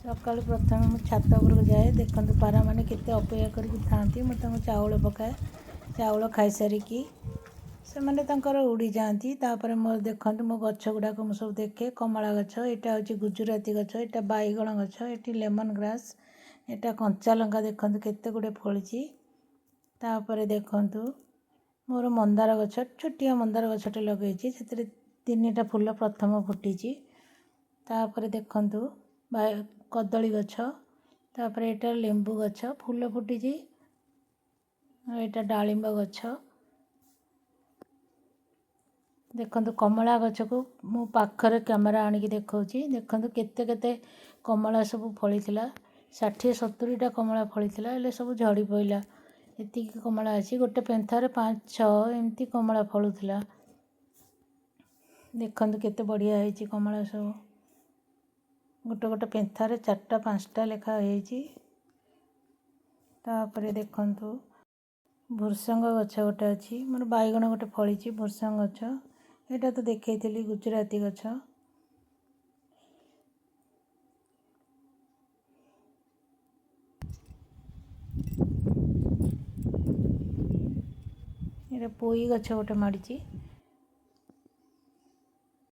सकाल प्रथम मुझे छात उपरक जाए देखो पारा मैंने केते अपेक्षा करके थांती मुझे चाउल पकाए चाउल खाई सारिकी से मैंने उड़ी जाती तापर मोर देखो मो गछ गुड़ाक मुझे सब देखे कमला गछ यहाँ हूँ गुजराती गछ यहाँ बैगण गछ ये लेमन ग्रास यहाँ कंचा लंका देखो केते गुड़े फली तापर देखु मोर मंदार गछ छोटिया मंदार गछटे लगे से 3टा फूल प्रथम फुटी तापर देखु कदली गछ तापर यहाँ लेंबू गछ फूल फुटी यहाँ डालिंब गछ देखो कमला गछ को मो पाखरे कैमेरा आणिकी देखौची देखो केते केते कमला सब फली 60-70टा कमला फली हेल्ले सब झड़ी पड़ा एति कमला अच्छी गोटे पेंथारे 5-6 एमती कमला फलुला देखो केते बढ़िया है कमला सब गोटे गोटे पेंथारे 4टा-5टा लेखा तापर देखु भृसंग गछ गोटे अच्छी मोर बैगण गोटे फली भृसंग गछ यहाँ तो देखी गुजराती गछ ये पोई गछ गोटे माड़ी